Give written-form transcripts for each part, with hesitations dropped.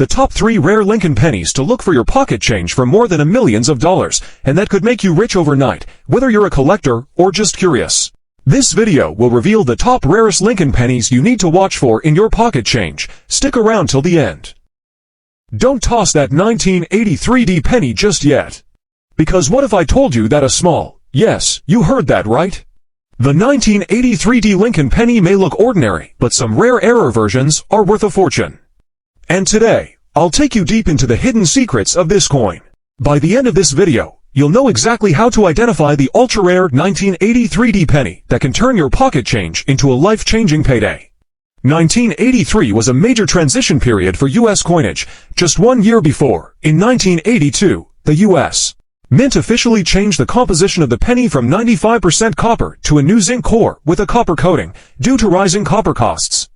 the top 3 rare Lincoln pennies to look for your pocket change for more than millions of dollars, and that could make you rich overnight, whether you're a collector or just curious. This video will reveal the top rarest Lincoln pennies you need to watch for in your pocket change. Stick around till the end. Don't toss that 1983D penny just yet. Because what if I told you that a small, yes, you heard that right? The 1983D Lincoln penny may look ordinary, but some rare error versions are worth a fortune. And today, I'll take you deep into the hidden secrets of this coin. By the end of this video, you'll know exactly how to identify the ultra-rare 1983D penny that can turn your pocket change into a life-changing payday. 1983 was a major transition period for U.S. coinage. Just 1 year before, in 1982, the U.S. Mint officially changed the composition of the penny from 95% copper to a new zinc core with a copper coating, due to rising copper costs.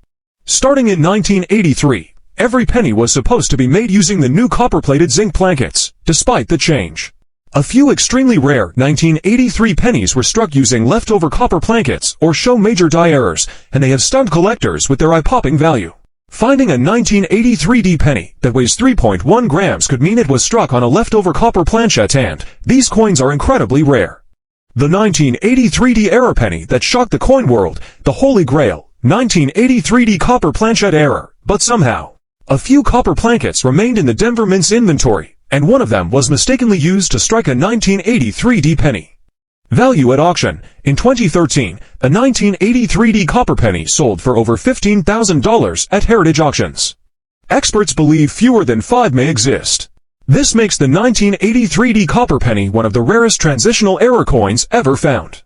Starting in 1983, every penny was supposed to be made using the new copper-plated zinc plankets, despite the change. A few extremely rare 1983 pennies were struck using leftover copper plankets or show major die errors, and they have stunned collectors with their eye-popping value. Finding a 1983D penny that weighs 3.1 grams could mean it was struck on a leftover copper planchet, and these coins are incredibly rare. The 1983D error penny that shocked the coin world, the Holy Grail, 1983D copper planchet error, but somehow, a few copper plankets remained in the Denver Mint's inventory, and one of them was mistakenly used to strike a 1983D penny. Value at auction. In 2013, a 1983D copper penny sold for over $15,000 at heritage auctions. Experts believe fewer than 5 may exist. This makes the 1983D copper penny one of the rarest transitional error coins ever found.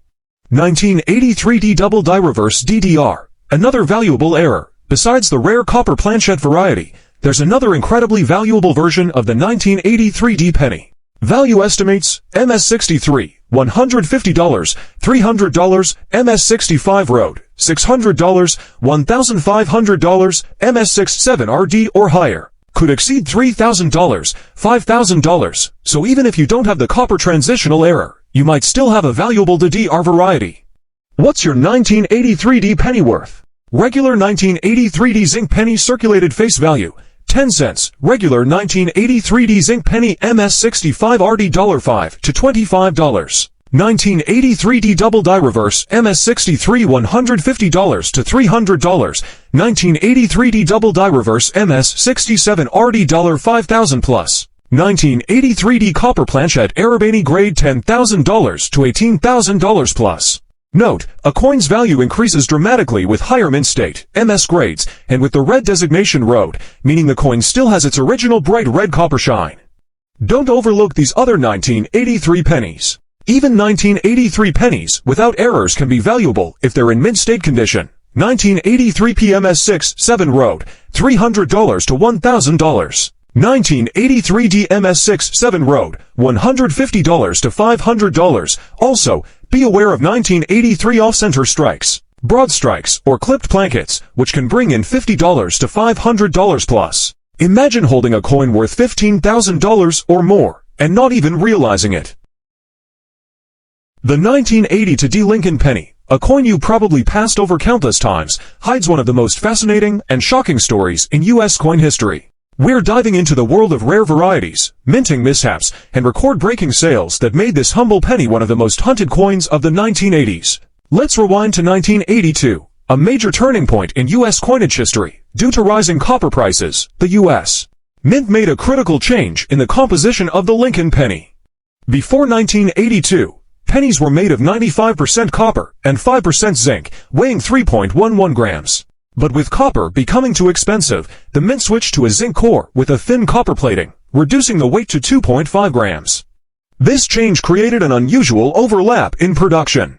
1983D double die reverse DDR. Another valuable error. Besides the rare copper planchet variety, there's another incredibly valuable version of the 1983D penny. Value estimates: MS63, $150, $300, MS65 Road, $600, $1,500, MS67RD or higher. Could exceed $3,000, $5,000, so even if you don't have the copper transitional error, you might still have a valuable DDR variety. What's your 1983D penny worth? Regular 1983D zinc penny circulated face value, 10 cents. Regular 1983D zinc penny MS65RD $5 to $25. 1983D double die reverse MS63 $150 to $300. 1983D double die reverse MS67RD $5,000 plus. 1983D copper planchet Arabani grade $10,000 to $18,000 plus. Note, a coin's value increases dramatically with higher mint state, MS grades, and with the red designation road, meaning the coin still has its original bright red copper shine. Don't overlook these other 1983 pennies. Even 1983 pennies without errors can be valuable if they're in mint state condition. 1983 PMS67 road, $300 to $1,000. 1983 DMS67 road, $150 to $500. Also, be aware of 1983 off-center strikes, broad strikes, or clipped plankets, which can bring in $50 to $500 plus. Imagine holding a coin worth $15,000 or more, and not even realizing it. The 1982D Lincoln penny, a coin you probably passed over countless times, hides one of the most fascinating and shocking stories in U.S. coin history. We're diving into the world of rare varieties, minting mishaps, and record-breaking sales that made this humble penny one of the most hunted coins of the 1980s. Let's rewind to 1982, a major turning point in U.S. coinage history. Due to rising copper prices, the U.S. Mint made a critical change in the composition of the Lincoln penny. Before 1982, pennies were made of 95% copper and 5% zinc, weighing 3.11 grams. But with copper becoming too expensive, the mint switched to a zinc core with a thin copper plating, reducing the weight to 2.5 grams. This change created an unusual overlap in production.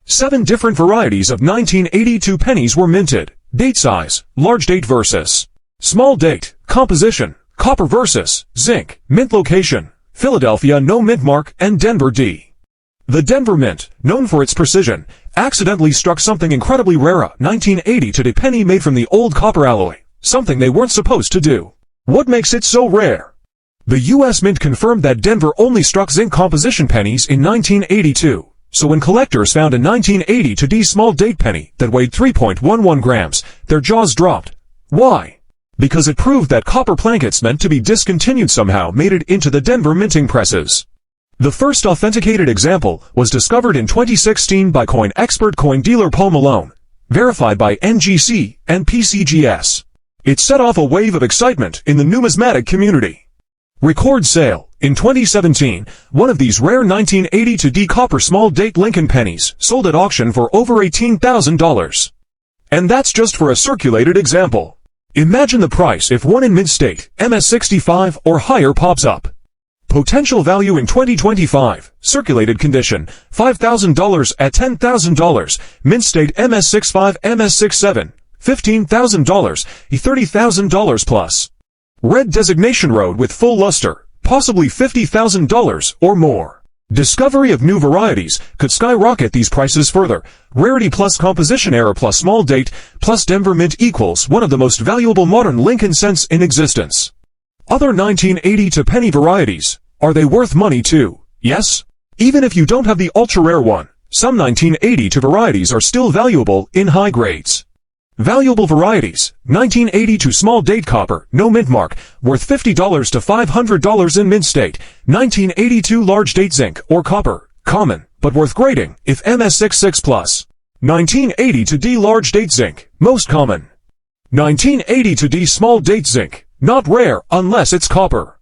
7 different varieties of 1982 pennies were minted: date size, large date versus small date, composition, copper versus zinc, mint location, Philadelphia no mint mark, and Denver D. The Denver Mint, known for its precision, accidentally struck something incredibly rare, 1982 penny made from the old copper alloy, something they weren't supposed to do. What makes it so rare? The U.S. Mint confirmed that Denver only struck zinc composition pennies in 1982, so when collectors found a 1982D small date penny that weighed 3.11 grams, their jaws dropped. Why? because it proved that copper plankets meant to be discontinued somehow made it into the Denver minting presses. The first authenticated example was discovered in 2016 by coin expert coin dealer Paul Malone, verified by NGC and PCGS. It set off a wave of excitement in the numismatic community. Record sale. In 2017, one of these rare 1982D copper small date Lincoln pennies sold at auction for over $18,000. And that's just for a circulated example. Imagine the price if one in mint state, MS65 or higher pops up. Potential value in 2025, circulated condition, $5,000 at $10,000, mint state MS65, MS67, $15,000, $30,000 plus. Red designation road with full luster, possibly $50,000 or more. Discovery of new varieties could skyrocket these prices further. Rarity plus composition error plus small date plus Denver mint equals one of the most valuable modern Lincoln cents in existence. Other 1980 to penny varieties. Are they worth money too? Yes? Even if you don't have the ultra-rare one, some 1980 to varieties are still valuable in high grades. Valuable varieties, 1980 to small date copper, no mint mark, worth $50 to $500 in mint state. 1982 large date zinc or copper, common, but worth grading if MS66 plus. 1980 to D large date zinc, most common. 1980 to D small date zinc, not rare unless it's copper.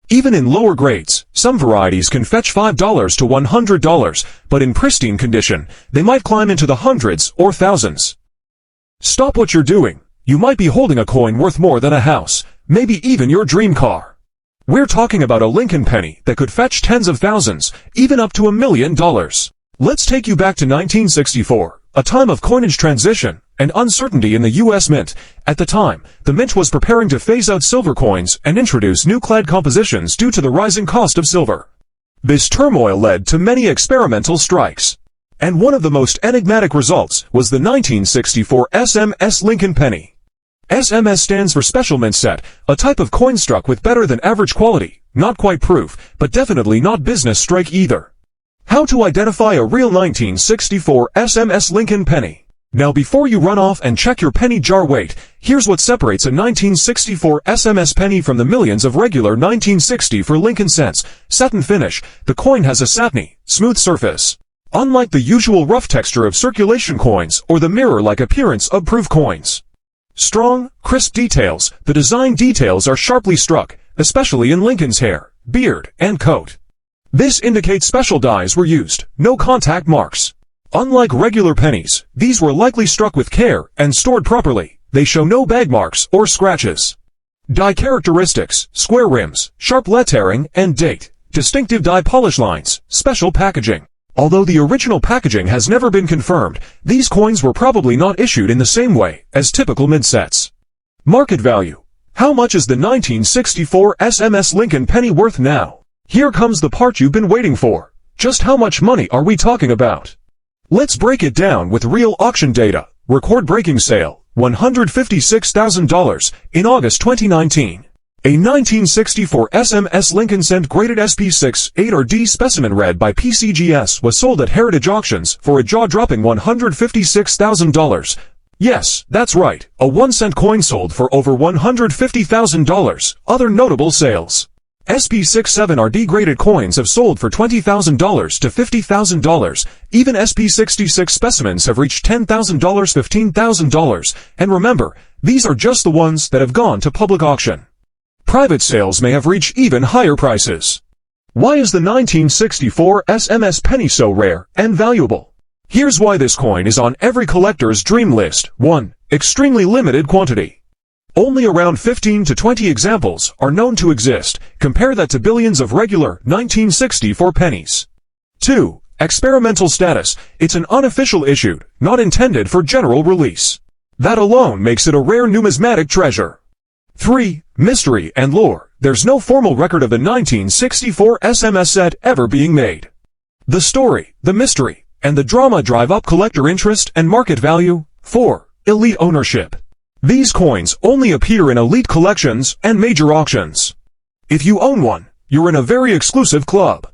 Even in lower grades, some varieties can fetch $5 to $100, but in pristine condition, they might climb into the hundreds or thousands. Stop what you're doing. You might be holding a coin worth more than a house, maybe even your dream car. We're talking about a Lincoln penny that could fetch tens of thousands, even up to $1 million. Let's take you back to 1964, a time of coinage transition and uncertainty in the U.S. Mint. At the time, the Mint was preparing to phase out silver coins and introduce new clad compositions due to the rising cost of silver. This turmoil led to many experimental strikes. And one of the most enigmatic results was the 1964 SMS Lincoln penny. SMS stands for Special Mint Set, a type of coin struck with better than average quality, not quite proof, but definitely not business strike either. How to identify a real 1964 SMS Lincoln penny? Now before you run off and check your penny jar weight, here's what separates a 1964 SMS penny from the millions of regular 1960 for Lincoln cents. Satin finish. The coin has a satiny, smooth surface. Unlike the usual rough texture of circulation coins or the mirror-like appearance of proof coins. Strong, crisp details. The design details are sharply struck, especially in Lincoln's hair, beard, and coat. This indicates special dies were used, no contact marks. Unlike regular pennies, these were likely struck with care and stored properly. They show no bag marks or scratches. Die characteristics, square rims, sharp lettering, and date. Distinctive die polish lines, special packaging. Although the original packaging has never been confirmed, these coins were probably not issued in the same way as typical mint sets. Market value. How much is the 1964 SMS Lincoln penny worth now? Here comes the part you've been waiting for. Just how much money are we talking about? Let's break it down with real auction data. Record-breaking sale, $156,000 in August 2019. A 1964 SMS Lincoln cent graded SP6 8 or D specimen read by PCGS was sold at Heritage Auctions for a jaw-dropping $156,000. Yes, that's right, a 1-cent coin sold for over $150,000. Other notable sales. SP67 RD graded coins have sold for $20,000 to $50,000. Even SP66 specimens have reached $10,000, $15,000. And remember, these are just the ones that have gone to public auction. Private sales may have reached even higher prices. Why is the 1964 SMS penny so rare and valuable? Here's why this coin is on every collector's dream list. 1. Extremely limited quantity. Only around 15 to 20 examples are known to exist. Compare that to billions of regular 1964 pennies. 2. Experimental status. It's an unofficial issued, not intended for general release. That alone makes it a rare numismatic treasure. 3. Mystery and lore. There's no formal record of the 1964 SMS set ever being made. The story, the mystery, and the drama drive up collector interest and market value. 4. Elite ownership. These coins only appear in elite collections and major auctions. If you own one, you're in a very exclusive club.